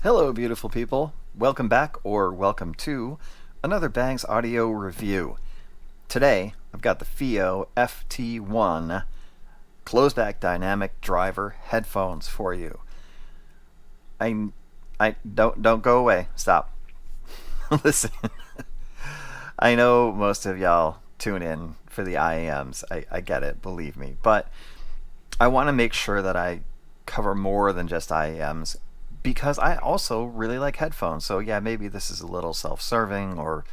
Hello, beautiful people. Welcome back, or welcome to another Bangs audio review. Today, I've got the Fiio Ft1 closed-back dynamic driver headphones for you. I, I don't go away. Stop. Listen, I know most of y'all tune in for the IEMs. I get it, believe me, but I want to make sure that I cover more than just IEMs because I also really like headphones. So yeah, maybe this is a little self-serving or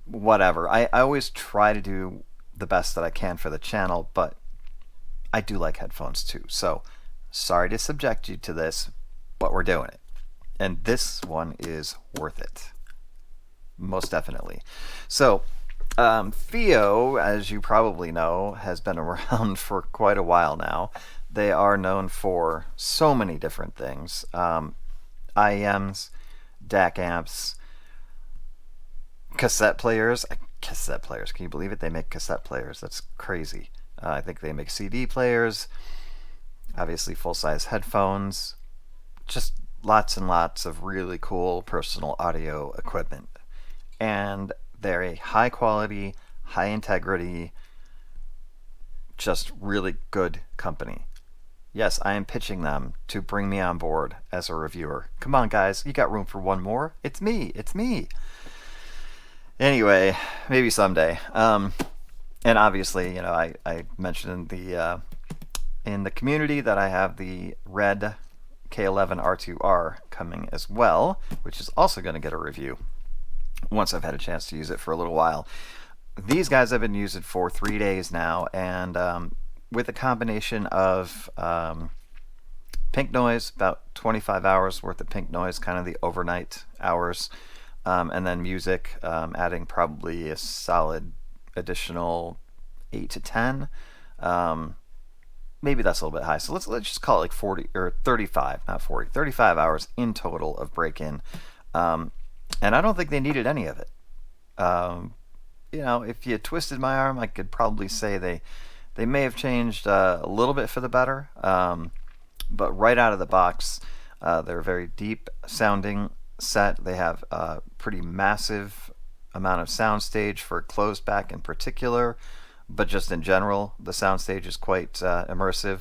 whatever. I always try to do the best that I can for the channel, but I do like headphones too. So sorry to subject you to this, but we're doing it. And this one is worth it. Most definitely. So, Fiio, as you probably know, has been around for quite a while now. They are known for so many different things. IEMs, DAC amps, cassette players. Cassette players, can you believe it? They make cassette players. That's crazy. I think they make CD players, obviously full-size headphones, just lots and lots of really cool personal audio equipment. And they're a high quality, high integrity, just really good company. Yes, I am pitching them to bring me on board as a reviewer. Come on, guys, you got room for one more? It's me, it's me. Anyway, maybe someday. And obviously, I mentioned in the community that I have the red K11 R2R coming as well, which is also going to get a review once I've had a chance to use it for a little while. These guys I've been using for 3 days now, and with a combination of pink noise, about 25 hours worth of pink noise, kind of the overnight hours, and then music, adding probably a solid additional 8 to 10. Maybe that's a little bit high. So let's just call it like 40 or 35, not 40, 35 hours in total of break-in. And I don't think they needed any of it. If you twisted my arm, I could probably say they may have changed a little bit for the better. But right out of the box, they're a very deep sounding set. They have a pretty massive amount of soundstage for closed back in particular, but just in general, the soundstage is quite immersive.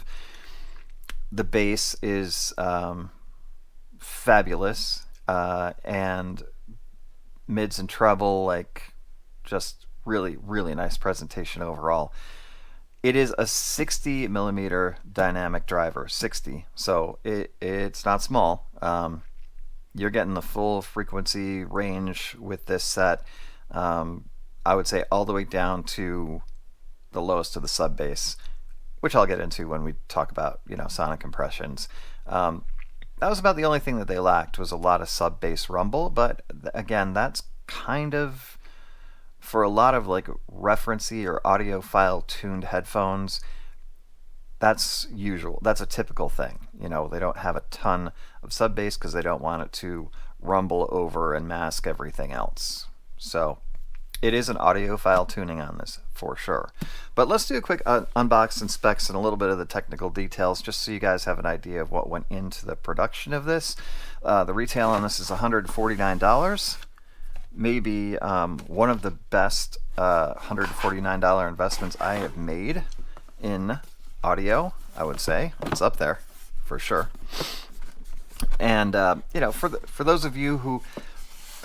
The bass is fabulous, and mids and treble, like, just really, really nice presentation overall. It is a 60 millimeter dynamic driver, 60, so it's not small. You're getting the full frequency range with this set. I would say all the way down to the lowest of the sub bass, which I'll get into when we talk about sonic compressions. That was about the only thing that they lacked, was a lot of sub bass rumble, but again, that's kind of for a lot of like referencey or audiophile tuned headphones. That's usual. That's a typical thing. They don't have a ton of sub bass because they don't want it to rumble over and mask everything else. So it is an audiophile tuning on this for sure. But let's do a quick unbox and specs and a little bit of the technical details, just so you guys have an idea of what went into the production of this. The retail on this is $149. Maybe one of the best $149 investments I have made in audio, I would say. It's up there for sure. And for those of you who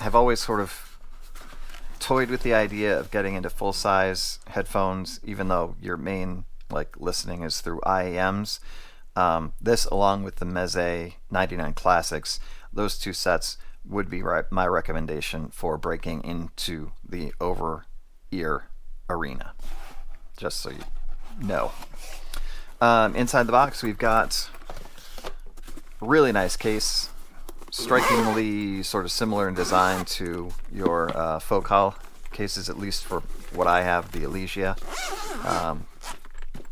have always sort of toyed with the idea of getting into full-size headphones, even though your main listening is through IEMs, this, along with the Meze 99 Classics, those two sets would be my recommendation for breaking into the over-ear arena, just so you know. Inside the box, we've got a really nice case, strikingly sort of similar in design to your Focal cases, at least for what I have, the Elysia.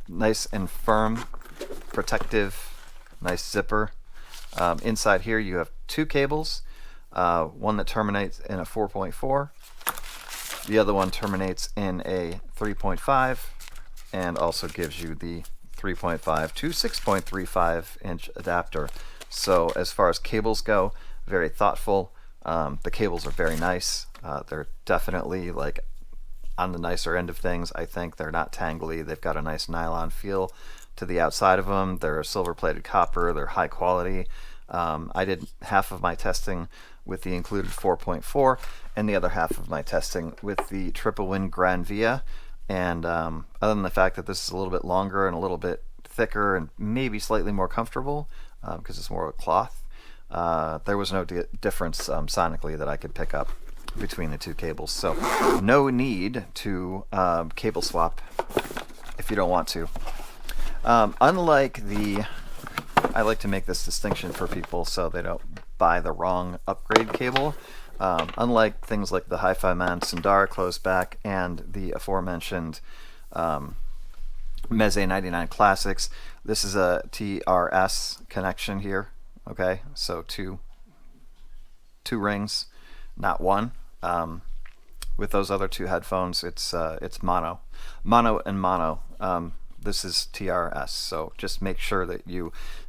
Nice and firm, protective, nice zipper. Inside here you have two cables, one that terminates in a 4.4, the other one terminates in a 3.5, and also gives you the 3.5 to 6.35 inch adapter. So as far as cables go, very thoughtful. The cables are very nice. They're definitely like on the nicer end of things. I think they're not tangly. They've got a nice nylon feel to the outside of them. They're silver plated copper. They're high quality. I did half of my testing with the included 4.4 and the other half of my testing with the Triple Win Grand Via. And other than the fact that this is a little bit longer and a little bit thicker and maybe slightly more comfortable because it's more of a cloth, there was no difference sonically that I could pick up between the two cables. So no need to cable swap if you don't want to. Unlike I like to make this distinction for people so they don't buy the wrong upgrade cable. Unlike things like the Hi-Fi Man Sundara closed back and the aforementioned Meze 99 Classics, this is a TRS connection here. Okay, so two rings, not one. With those other two headphones, it's mono and mono. This is TRS, so just make sure that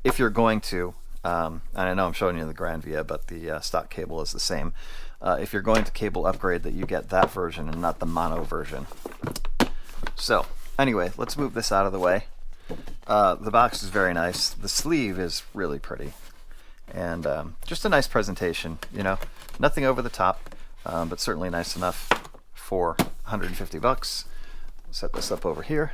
if you're going to, and I know I'm showing you the Grand Via, but the stock cable is the same. If you're going to cable upgrade, that you get that version and not the mono version. So anyway, let's move this out of the way. The box is very nice. The sleeve is really pretty. And just a nice presentation, nothing over the top, but certainly nice enough for 150 bucks. Set this up over here.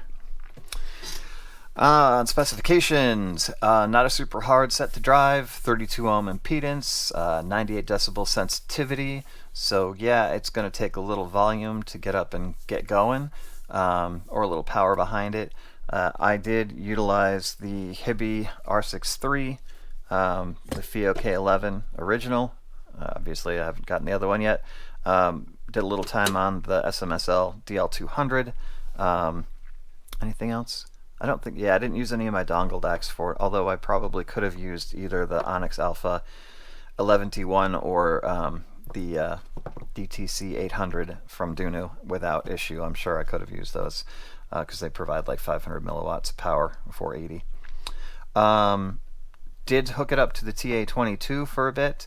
On specifications, not a super hard set to drive, 32 ohm impedance, 98 decibel sensitivity. So yeah, it's going to take a little volume to get up and get going, or a little power behind it. I did utilize the Hibby R6 III. The Fiio K11 original. Obviously, I haven't gotten the other one yet. Did a little time on the SMSL DL200. Anything else? I don't think. Yeah, I didn't use any of my dongle DACs for it. Although I probably could have used either the Onyx Alpha 11T1 or the DTC 800 from Dunu without issue. I'm sure I could have used those because they provide like 500 milliwatts of power, 480. Did hook it up to the TA22 for a bit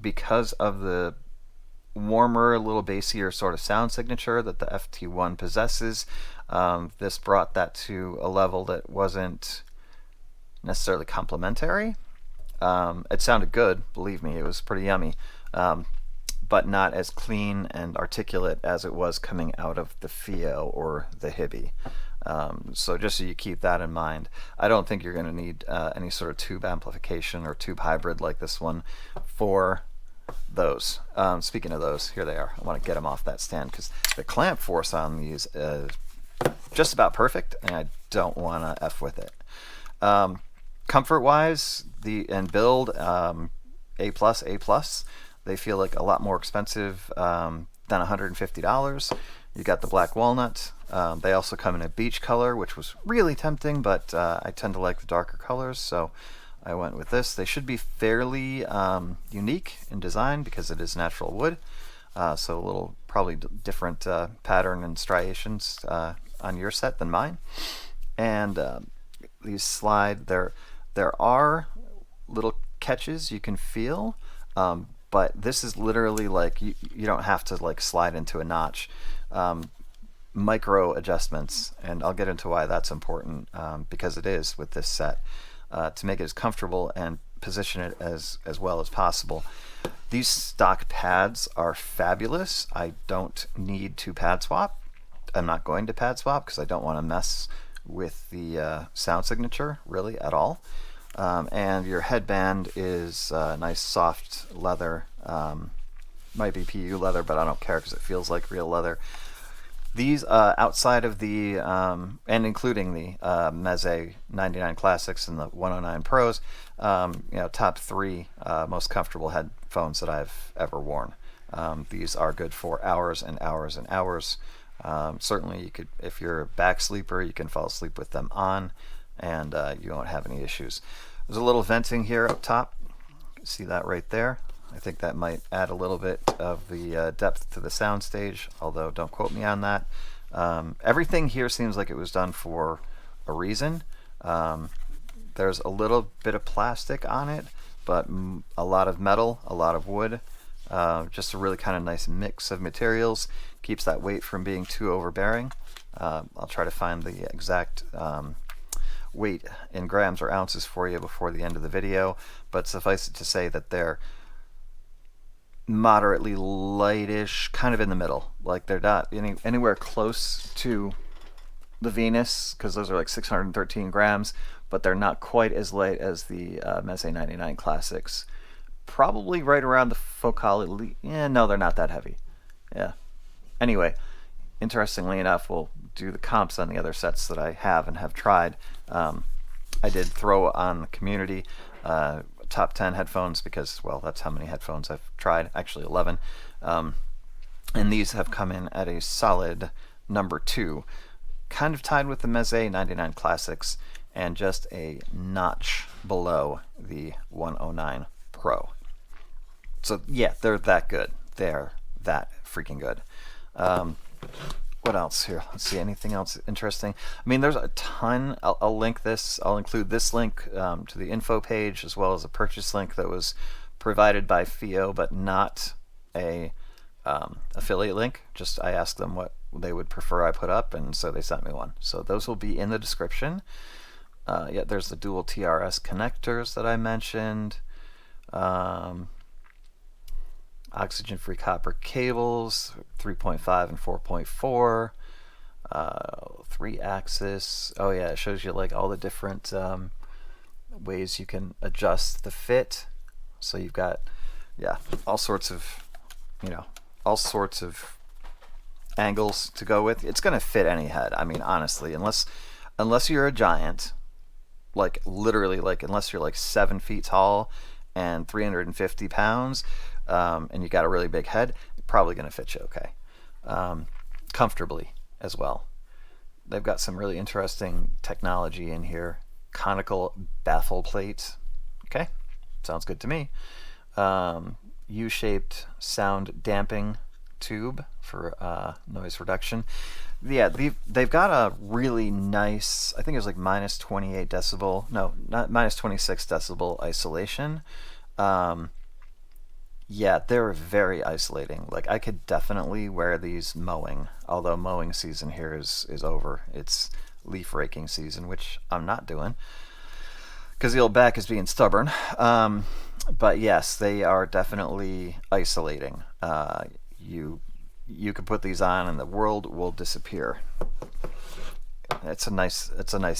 because of the warmer, a little bassier sort of sound signature that the Ft1 possesses. This brought that to a level that wasn't necessarily complimentary. It sounded good, believe me, it was pretty yummy, but not as clean and articulate as it was coming out of the Fiio or the Hibby. So just so you keep that in mind, I don't think you're going to need any sort of tube amplification or tube hybrid like this one for those. Speaking of those, here they are. I want to get them off that stand because the clamp force on these is just about perfect, and I don't want to F with it. Comfort-wise, and build, A+, A+. They feel like a lot more expensive than $150. You got the black walnut. They also come in a beige color, which was really tempting, but I tend to like the darker colors, so I went with this. They should be fairly unique in design because it is natural wood, so a little probably different pattern and striations on your set than mine. And these slide. There are little catches you can feel, but this is literally like you don't have to like slide into a notch. Micro adjustments, and I'll get into why that's important because it is with this set, to make it as comfortable and position it as well as possible. These stock pads are fabulous. I don't need to pad swap. I'm not going to pad swap because I don't want to mess with the sound signature really at all. And your headband is nice soft leather. Might be PU leather, but I don't care because it feels like real leather. These outside of the and including the Meze 99 Classics and the 109 Pros, top three most comfortable headphones that I've ever worn. These are good for hours and hours and hours. Certainly, you could, if you're a back sleeper, you can fall asleep with them on, and you won't have any issues. There's a little venting here up top. See that right there? I think that might add a little bit of the depth to the soundstage, although don't quote me on that. Everything here seems like it was done for a reason. There's a little bit of plastic on it, but a lot of metal, a lot of wood. Just a really kind of nice mix of materials. Keeps that weight from being too overbearing. I'll try to find the exact weight in grams or ounces for you before the end of the video, but suffice it to say that they're moderately lightish, kind of in the middle. Like they're not anywhere close to the Venus, because those are like 613 grams, but they're not quite as light as the Meze 99 Classics. Probably right around the Focal Elite. Yeah, no, they're not that heavy. Yeah. Anyway, interestingly enough, we'll do the comps on the other sets that I have and have tried. I did throw on the community top 10 headphones because, well, that's how many headphones I've tried. Actually, 11. And these have come in at a solid number 2. Kind of tied with the Meze 99 Classics and just a notch below the 109 Pro. So, yeah, they're that good. They're that freaking good. What else here? Let's see, anything else interesting? I mean, there's a ton. I'll link this. I'll include this link to the info page as well as a purchase link that was provided by Fiio, but not a affiliate link. Just I asked them what they would prefer I put up, and so they sent me one. So those will be in the description. Yeah, there's the dual TRS connectors that I mentioned. Oxygen-free copper cables, 3.5 and 4.4, 3-axis. Oh yeah, it shows you like all the different ways you can adjust the fit. So you've got, yeah, all sorts of, all sorts of angles to go with. It's gonna fit any head. I mean, honestly, unless you're a giant, like literally, like unless you're like 7 feet tall and 350 pounds. And you got a really big head, probably going to fit you okay. Comfortably as well. They've got some really interesting technology in here. Conical baffle plate. Okay, sounds good to me. U-shaped sound damping tube for noise reduction. Yeah, they've got a really nice, I think it was like minus 28 decibel, no, not minus 26 decibel isolation. Yeah, they're very isolating. Like I could definitely wear these mowing, although mowing season here is over. It's leaf raking season, which I'm not doing because the old back is being stubborn. But yes, they are definitely isolating. You can put these on and the world will disappear. It's a nice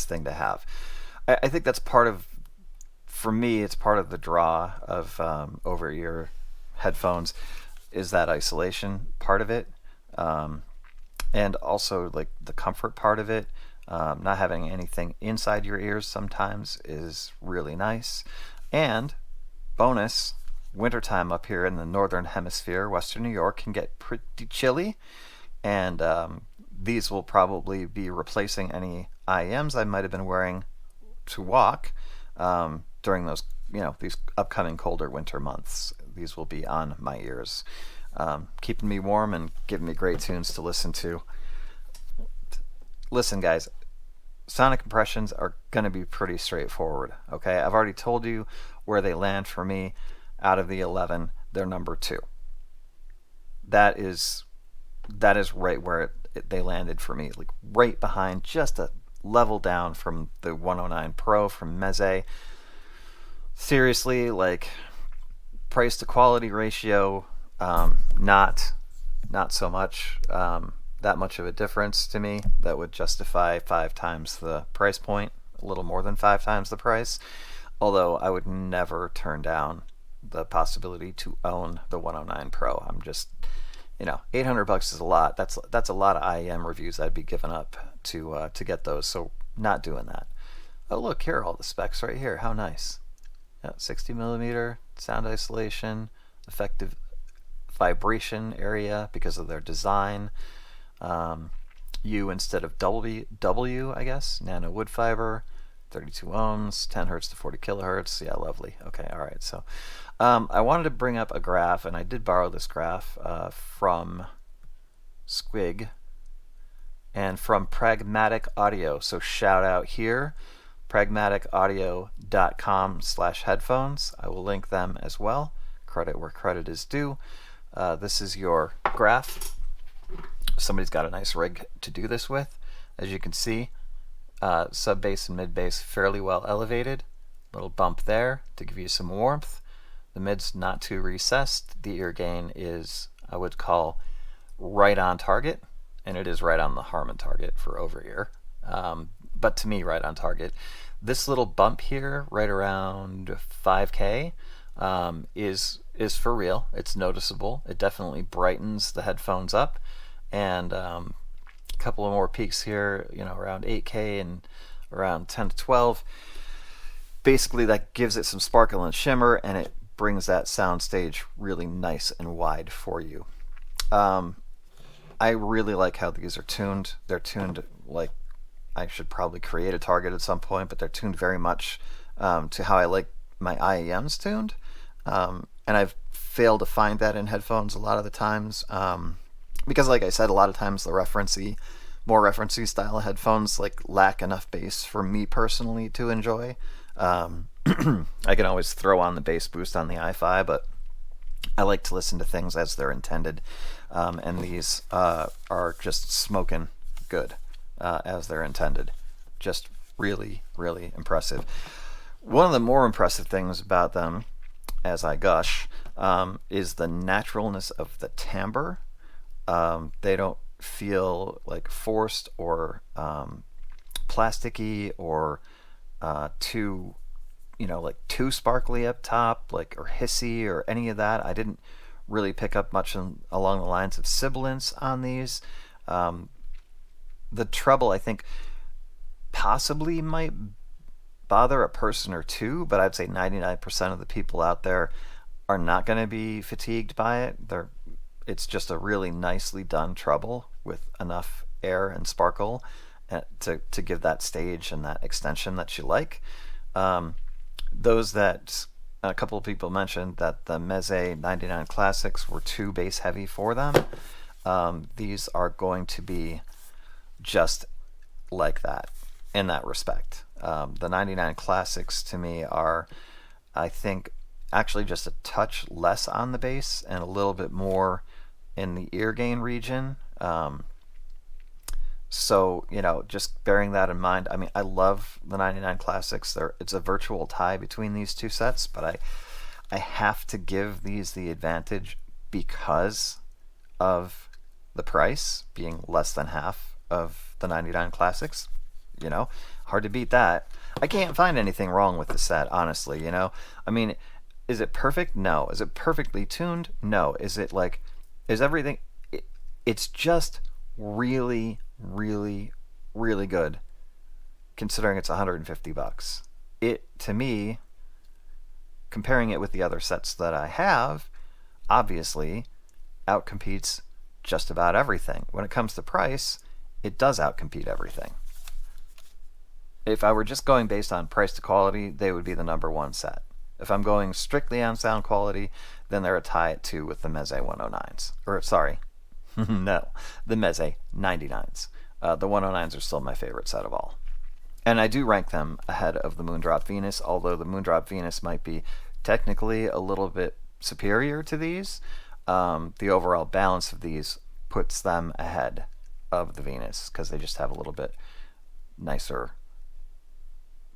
thing to have. I think that's part of, for me, it's part of the draw of over-ear headphones is that isolation part of it, and also like the comfort part of it. Not having anything inside your ears sometimes is really nice. And bonus, wintertime up here in the northern hemisphere, Western New York, can get pretty chilly, and these will probably be replacing any IEMs I might have been wearing to walk during those, these upcoming colder winter months. These will be on my ears, keeping me warm and giving me great tunes to listen to. Listen, guys, sonic impressions are going to be pretty straightforward. Okay, I've already told you where they land for me. Out of the 11, they're number 2. That is right where they landed for me, like right behind, just a level down from the 109 Pro from Meze. Seriously, like price to quality ratio, not so much that much of a difference to me that would justify 5 times the price point, a little more than 5 times the price. Although I would never turn down the possibility to own the 109 Pro. I'm just, $800 is a lot. That's a lot of IEM reviews I'd be giving up to get those. So not doing that. Oh look, here are all the specs right here. How nice. 60 millimeter sound isolation, effective vibration area because of their design. U instead of W, I guess. Nano wood fiber, 32 ohms, 10 hertz to 40 kilohertz. Yeah, lovely. Okay, all right. So I wanted to bring up a graph, and I did borrow this graph from Squig and from Pragmatic Audio. So shout out here. pragmaticaudio.com/headphones. I will link them as well. Credit where credit is due. This is your graph. Somebody's got a nice rig to do this with. As you can see, sub bass and mid bass fairly well elevated. Little bump there to give you some warmth. The mid's not too recessed. The ear gain is, I would call, right on target, and it is right on the Harman target for over ear. But to me, right on target. This little bump here, right around 5K, is for real. It's noticeable. It definitely brightens the headphones up, and a couple of more peaks here, around 8K and around 10 to 12. Basically, that gives it some sparkle and shimmer, and it brings that sound stage really nice and wide for you. I really like how these are tuned. They're tuned like I should probably create a target at some point, but they're tuned very much to how I like my IEMs tuned. And I've failed to find that in headphones a lot of the times because, like I said, a lot of times the more referencey style of headphones lack enough bass for me personally to enjoy. I can always throw on the bass boost on the i5, but I like to listen to things as they're intended, and these are just smoking good as they're intended. Just really, really impressive. One of the more impressive things about them, as I gush, is the naturalness of the timbre. They don't feel like forced or plasticky or too too sparkly up top, or hissy or any of that. I didn't really pick up much along the lines of sibilance on these. The treble, I think, possibly might bother a person or two, but I'd say 99% of the people out there are not going to be fatigued by it. It's just a really nicely done treble with enough air and sparkle to give that stage and that extension that you like. A couple of people mentioned that the Meze 99 Classics were too bass heavy for them. These are going to be just like that in that respect. The 99 Classics to me are, I think, actually just a touch less on the bass and a little bit more in the ear gain region. So, just bearing that in mind, I mean, I love the 99 Classics. It's a virtual tie between these two sets, but I have to give these the advantage because of the price being less than half of the 99 Classics. Hard to beat that. I can't find anything wrong with the set, honestly, I mean, is it perfect? No. Is it perfectly tuned? No. Is everything... It's just really, really, really good, considering it's $150. It, to me, comparing it with the other sets that I have, obviously outcompetes just about everything. When it comes to price, it does outcompete everything. If I were just going based on price to quality, they would be the number one set. If I'm going strictly on sound quality, then they're a tie at 2 with the Meze 109s. Or, sorry, no, the Meze 99s. The 109s are still my favorite set of all. And I do rank them ahead of the Moondrop Venus, although the Moondrop Venus might be technically a little bit superior to these. The overall balance of these puts them ahead of the Venus because they just have a little bit nicer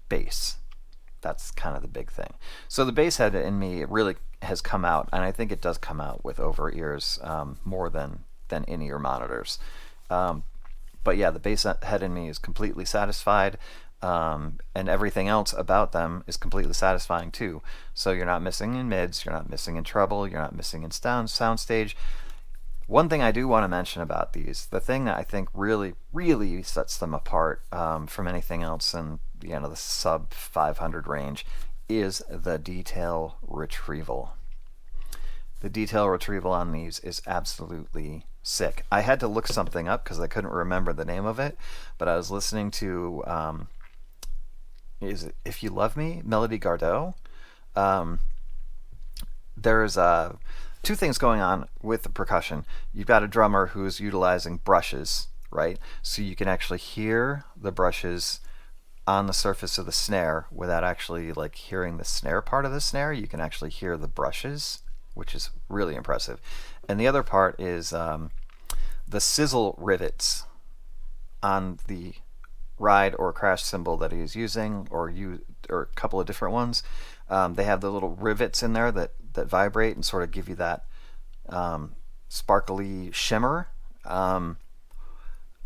bass. That's kind of the big thing. So the bass head in me really has come out, and I think it does come out with over ears more than in-ear monitors. But yeah, the bass head in me is completely satisfied, and everything else about them is completely satisfying too. So you're not missing in mids, you're not missing in treble, you're not missing in soundstage. One thing I do want to mention about these, the thing that I think really, really sets them apart from anything else in the sub 500 range, is the detail retrieval. The detail retrieval on these is absolutely sick. I had to look something up because I couldn't remember the name of it, but I was listening to is it If You Love Me, Melody Gardot. There's two things going on with the percussion. You've got a drummer who's utilizing brushes, right? So you can actually hear the brushes on the surface of the snare without actually like hearing the snare part of the snare. You can actually hear the brushes, which is really impressive. And the other part is the sizzle rivets on the ride or crash cymbal that he's using, or a couple of different ones. They have the little rivets in there that vibrate and sort of give you that sparkly shimmer.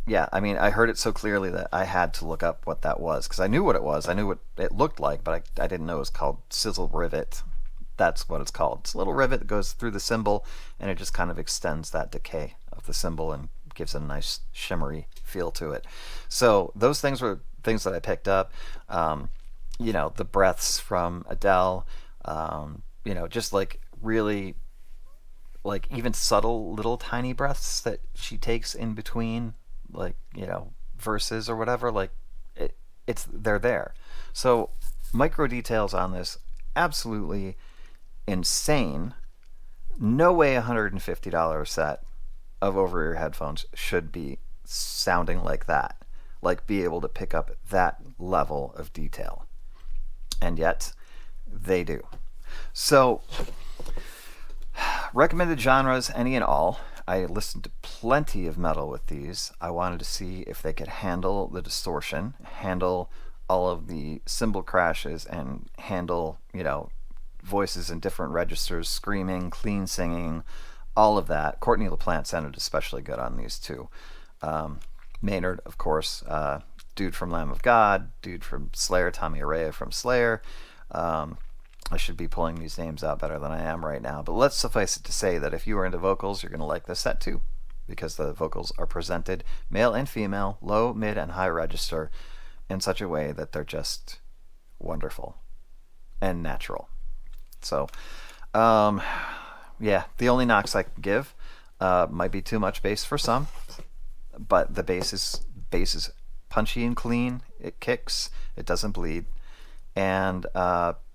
Yeah, I mean, I heard it so clearly that I had to look up what that was because I knew what it was. I knew what it looked like, but I didn't know it was called sizzle rivet. That's what it's called. It's a little rivet that goes through the cymbal, and it just kind of extends that decay of the cymbal and gives a nice shimmery feel to it. So those things were things that I picked up. The breaths from Adele. Just like really, like even subtle little tiny breaths that she takes in between, like verses or whatever. Like they're there. So micro details on this, absolutely insane. No way $150 set of over-ear headphones should be sounding like that, like be able to pick up that level of detail, and yet they do. So recommended genres, any and all. I listened to plenty of metal with these. I wanted to see if they could handle the distortion, handle all of the cymbal crashes, and handle voices in different registers, screaming, clean singing, all of that. Courtney LaPlante sounded especially good on these two. Maynard, of course, dude from Lamb of God, dude from Slayer, Tommy Araya from Slayer. I should be pulling these names out better than I am right now, but let's suffice it to say that if you are into vocals, you're going to like this set too, because the vocals are presented male and female, low, mid, and high register in such a way that they're just wonderful and natural. So, yeah, the only knocks I can give might be too much bass for some, but the bass is punchy and clean. It kicks. It doesn't bleed. And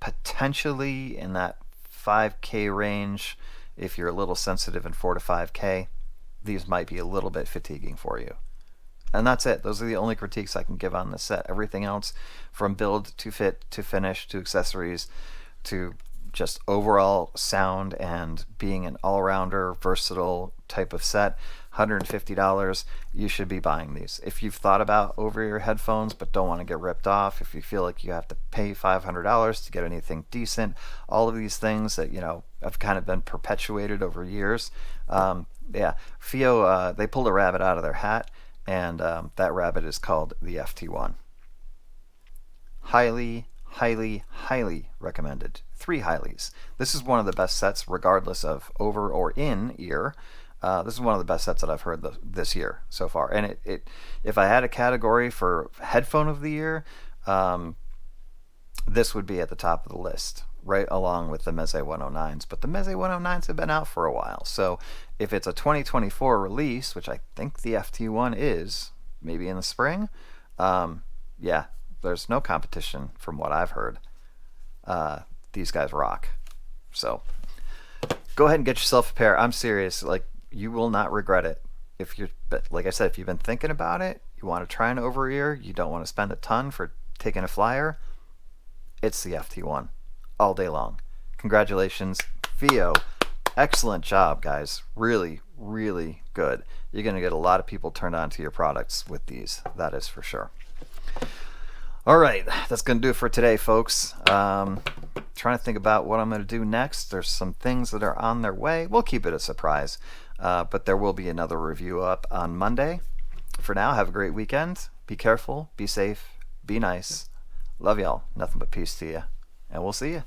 potentially in that 5K range, if you're a little sensitive in 4 to 5K, these might be a little bit fatiguing for you. And that's it. Those are the only critiques I can give on this set. Everything else, from build to fit to finish to accessories to just overall sound and being an all-rounder, versatile type of set, $150, you should be buying these. If you've thought about over-ear headphones but don't want to get ripped off, if you feel like you have to pay $500 to get anything decent, all of these things that have kind of been perpetuated over years, yeah, Fiio, they pulled a rabbit out of their hat, and that rabbit is called the Ft1. Highly, highly, highly recommended. 3 highlies. This is one of the best sets, regardless of over or in ear. This is one of the best sets that I've heard this year so far. And if I had a category for headphone of the year, this would be at the top of the list, right along with the Meze 109s. But the Meze 109s have been out for a while. So if it's a 2024 release, which I think the Ft1 is, maybe in the spring, yeah, there's no competition from what I've heard. These guys rock. So go ahead and get yourself a pair. I'm serious. Like, you will not regret it. Like I said, if you've been thinking about it, you want to try an over ear, you don't want to spend a ton for taking a flyer, it's the Ft1 all day long. Congratulations, Fiio. Excellent job, guys. Really, really good. You're going to get a lot of people turned on to your products with these. That is for sure. All right, that's going to do it for today, folks. Trying to think about what I'm going to do next. There's some things that are on their way. We'll keep it a surprise, but there will be another review up on Monday. For now, have a great weekend. Be careful, be safe, be nice. Love y'all. Nothing but peace to you, and we'll see you.